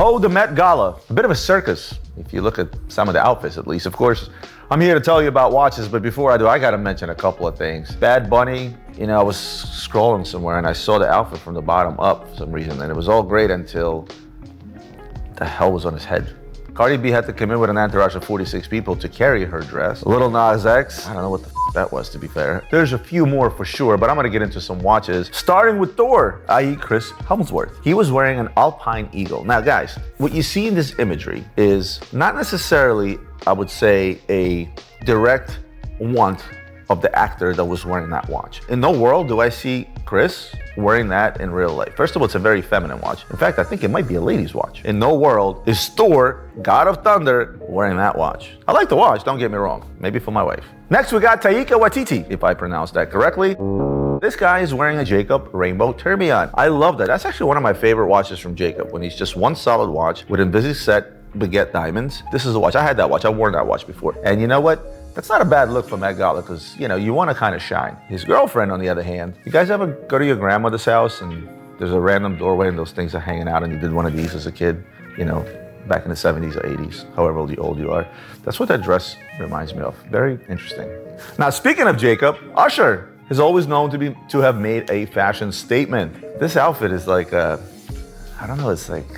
Oh, the Met Gala. A bit of a circus, if you look at some of the outfits at least. Of course, I'm here to tell you about watches, but before I do, I gotta mention a couple of things. Bad Bunny, you know, I was scrolling somewhere and I saw the outfit from the bottom up for some reason, and it was all great until the hell was on his head. Cardi B had to come in with an entourage of 46 people to carry her dress. Lil Nas X, I don't know what the that was, to be fair. There's a few more for sure, but I'm gonna get into some watches, starting with Thor, i.e. Chris Hemsworth. He was wearing an Alpine Eagle. Now guys, what you see in this imagery is not necessarily, I would say, a direct want of the actor that was wearing that watch. In no world do I see Chris wearing that in real life. First of all, it's a very feminine watch. In fact, I think it might be a lady's watch. In no world is Thor, God of Thunder, wearing that watch. I like the watch, don't get me wrong. Maybe for my wife. Next, we got Taika Waititi, if I pronounced that correctly. This guy is wearing a Jacob Rainbow Tourbillon. I love that. That's actually one of my favorite watches from Jacob, when he's just one solid watch with envisaged baguette diamonds. This is a watch. I had that watch. I've worn that watch before. And you know what? That's not a bad look for Met Gala because, you know, you want to kind of shine. His girlfriend, on the other hand, you guys ever go to your grandmother's house and there's a random doorway and those things are hanging out and you did one of these as a kid, you know, back in the 70s or 80s, however old you are. That's what that dress reminds me of. Very interesting. Now, speaking of Jacob, Usher is always known to have made a fashion statement. This outfit is like, I don't know, it's like,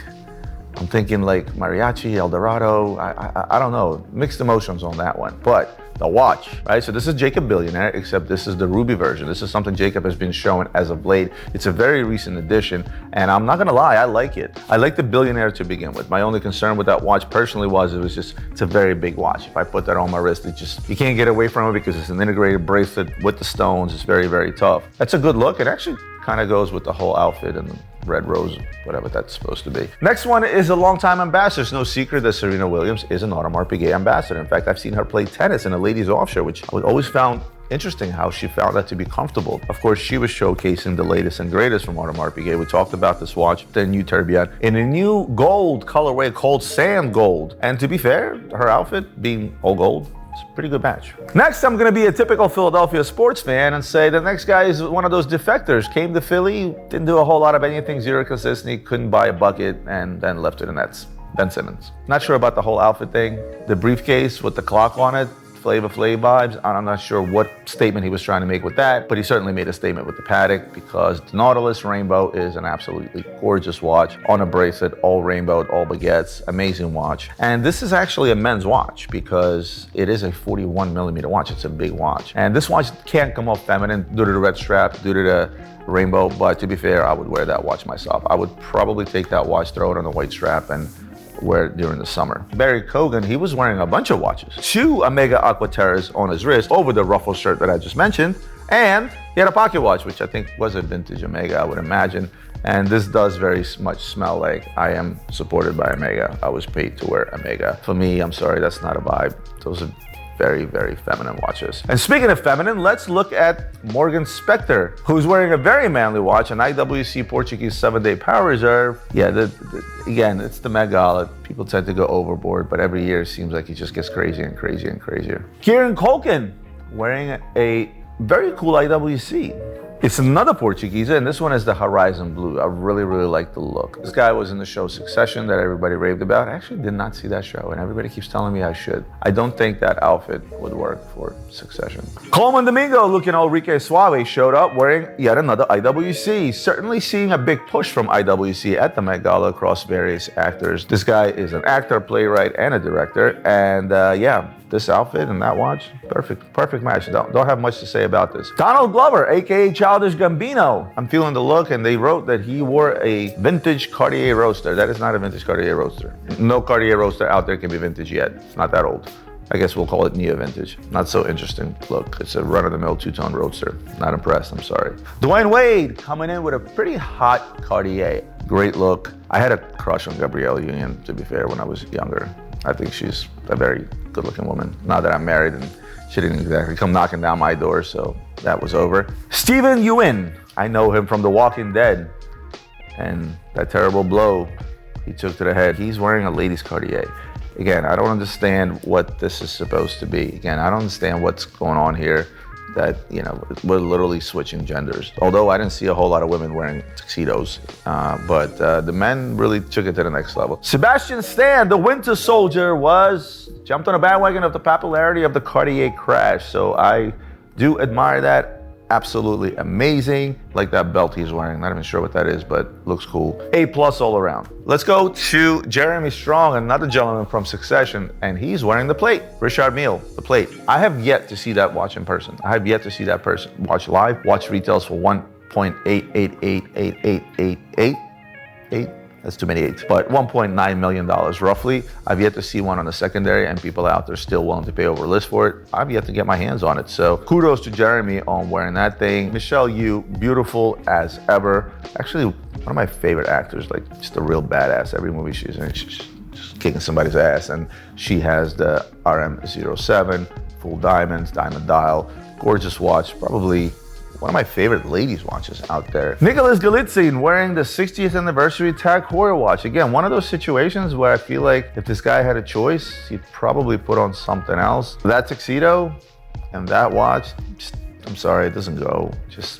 I'm thinking like mariachi, 𝗙𝗏𝗆𝗆, I don't know, mixed emotions on that one. But the watch, right? So this is Jacob Billionaire, except this is the ruby version. This is something Jacob has been showing as of late. It's a very recent addition, and I'm not gonna lie, I like it. I like the Billionaire to begin with. My only concern with that watch personally was it's a very big watch. If I put that on my wrist, you can't get away from it because it's an integrated bracelet with the stones. It's very, very tough. That's a good look. It actually kind of goes with the whole outfit and the red rose, whatever that's supposed to be. Next one is a longtime ambassador. It's no secret that Serena Williams is an 𝗙𝗏𝗆𝗄𝗃𝗍 ambassador. In fact, I've seen her play tennis in a ladies offshore, which I always found interesting how she found that to be comfortable. Of course, she was showcasing the latest and greatest from 𝗙𝗏𝗆𝗃𝗍. We talked about this watch, the new tourbillon, in a new gold colorway called sand gold. And to be fair, her outfit being all gold, it's a pretty good match. Next, I'm gonna be a typical Philadelphia sports fan and say the next guy is one of those defectors. Came to Philly, didn't do a whole lot of anything, zero consistency, couldn't buy a bucket, and then left to the Nets. Ben Simmons. Not sure about the whole outfit thing. The briefcase with the clock on it, 𝗴𝗏𝗆𝗆𝗆 vibes. I'm not sure what statement he was trying to make with that, but he certainly made a statement with the Patek because the Nautilus Rainbow is an absolutely gorgeous watch on a bracelet, all rainbowed, all baguettes, amazing watch. And this is actually a men's watch because it is a 41mm watch. It's a big watch. And this watch can't come off feminine due to the red strap, due to the rainbow, but to be fair, I would wear that watch myself. I would probably take that watch, throw it on a white strap, and wear it during the summer. Barry Keoghan, he was wearing a bunch of watches. 2 Omega Aquaterras on his wrist over the ruffle shirt that I just mentioned. And he had a pocket watch, which I think was a vintage Omega, I would imagine. And this does very much smell like I am supported by Omega. I was paid to wear Omega. For me, I'm sorry, that's not a vibe. Those are very, very feminine watches. And speaking of feminine, let's look at Morgan Spector, who's wearing a very manly watch, an IWC Portuguese 7-day power reserve. Yeah, again, it's the Met Gala. People tend to go overboard, but every year it seems like it just gets crazier and crazier and crazier. Kieren Culkin wearing a very cool IWC. It's another Portuguese, and this one is the Horizon Blue. I really, really like the look. This guy was in the show Succession that everybody raved about. I actually did not see that show, and everybody keeps telling me I should. I don't think that outfit would work for Succession. Colman Domingo, looking 𝗴𝗏𝗆𝗄𝗃𝗍𝗄𝗃 showed up wearing yet another IWC. Certainly seeing a big push from IWC at the Met Gala across various actors. This guy is an actor, playwright, and a director, and yeah, this outfit and that watch, perfect match. Don't have much to say about this. Donald Glover, aka 𝗙𝗏𝗆𝗆 Gambino. I'm feeling the look, and they wrote that he wore a vintage Cartier Roadster. That is not a vintage Cartier Roadster. No Cartier Roadster out there can be vintage yet. It's not that old. I guess we'll call it neo-vintage. Not so interesting look. It's a run-of-the-mill two-tone Roadster. Not impressed, I'm sorry. Dwayne Wade coming in with a pretty hot Cartier. Great look. I had a crush on Gabrielle Union, to be fair, when I was younger. I think she's a very good-looking woman. Now that I'm married, and she didn't exactly come knocking down my door, so that was over. Steven Yeun, I know him from The Walking Dead, and that terrible blow he took to the head. He's wearing a ladies' Cartier. Again, I don't understand what this is supposed to be. Again, I don't understand what's going on here. that, you know, we're literally switching genders. Although I didn't see a whole lot of women wearing tuxedos, but the men really took it to the next level. Sebastian Stan, the Winter Soldier, jumped on a bandwagon of the popularity of the Cartier crash. So I do admire that. Absolutely amazing. Like that belt he's wearing. Not even sure what that is, but looks cool. A+ all around. Let's go to Jeremy Strong, another gentleman from Succession, and he's wearing the plate. Richard Mille, the plate. I have yet to see that watch in person. I have yet to see that person watch live. Watch retails for 1.88888888. That's too many eights, but $1.9 million roughly. I've yet to see one on the secondary, and people out there still willing to pay over list for it. I've yet to get my hands on it. So kudos to Jeremy on wearing that thing. Michelle Yeoh, beautiful as ever. Actually, one of my favorite actors, like just a real badass. Every movie she's in, she's just kicking somebody's ass. And she has the RM07, full diamonds, diamond dial, gorgeous watch, probably one of my favorite ladies' watches out there. Nicholas Galitzine wearing the 60th anniversary 𝗙 𝗿𝗄𝗆 watch. Again, one of those situations where I feel like if this guy had a choice, he'd probably put on something else. That tuxedo and that watch, I'm sorry, it doesn't go. It's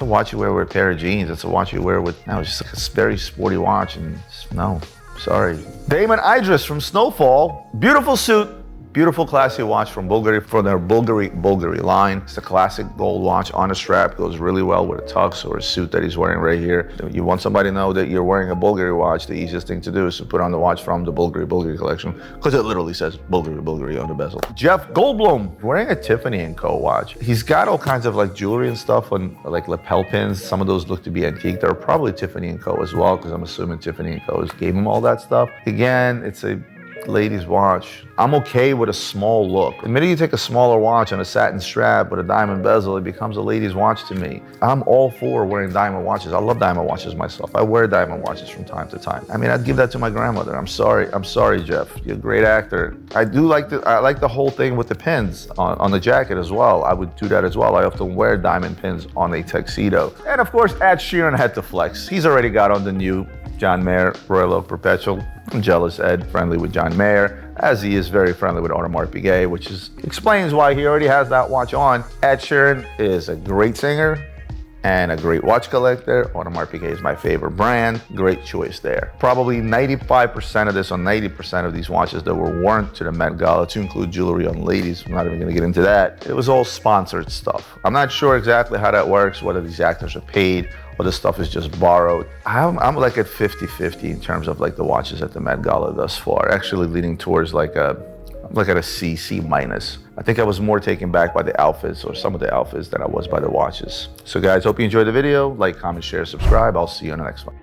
a watch you wear with a pair of jeans. It's a watch you wear with, no, it's just like a very sporty watch, and no, sorry. Damon Idris from Snowfall, beautiful suit. Beautiful, classy watch from 𝗙𝗿𝗆, from their 𝗙𝗿𝗆𝗆𝗆 line. It's a classic gold watch on a strap, goes really well with a tux or a suit that he's wearing right here. You want somebody to know that you're wearing a 𝗙𝗿𝗆 watch, the easiest thing to do is to put on the watch from the 𝗙𝗿𝗆𝗆𝗆 collection, because it literally says 𝗙𝗿𝗆𝗆𝗆𝗆 on the bezel. Jeff Goldblum wearing a Tiffany & Co. watch. He's got all kinds of like jewelry and stuff on like lapel pins. Some of those look to be antique. They're probably Tiffany & Co. as well, because I'm assuming Tiffany & Co. gave him all that stuff. Again, it's a ladies' watch. I'm okay with a small look. The minute you take a smaller watch on a satin strap with a diamond bezel, it becomes a ladies' watch to me. I'm all for wearing diamond watches. I love diamond watches myself. I wear diamond watches from time to time. I mean, I'd give that to my grandmother. I'm sorry, Jeff. You're a great actor. I like the whole thing with the pins on the jacket as well. I would do that as well. I often wear diamond pins on a tuxedo. And of course, Sheeran had to flex. He's already got on the new John Mayer Royal Oak Perpetual. I'm jealous Ed, friendly with John Mayer, as he is very friendly with 𝗴𝗏𝗡𝗍𝗍𝗍, which explains why he already has that watch on. Sheeran is a great singer and a great watch collector. 𝗴𝗏𝗡𝗍𝗍 is my favorite brand. Great choice there. Probably 95% of this, or 90% of these watches that were worn to the Met Gala, to include jewelry on ladies, I'm not even gonna get into that. It was all sponsored stuff. I'm not sure exactly how that works, whether these actors are paid or this stuff is just borrowed. I'm like at 50-50 in terms of like the watches at the Met Gala thus far. Actually leaning towards like I'm like at a C minus. I think I was more taken back by the outfits, or some of the outfits, than I was by the watches. So guys, hope you enjoyed the video. Like, comment, share, subscribe. I'll see you in the next one.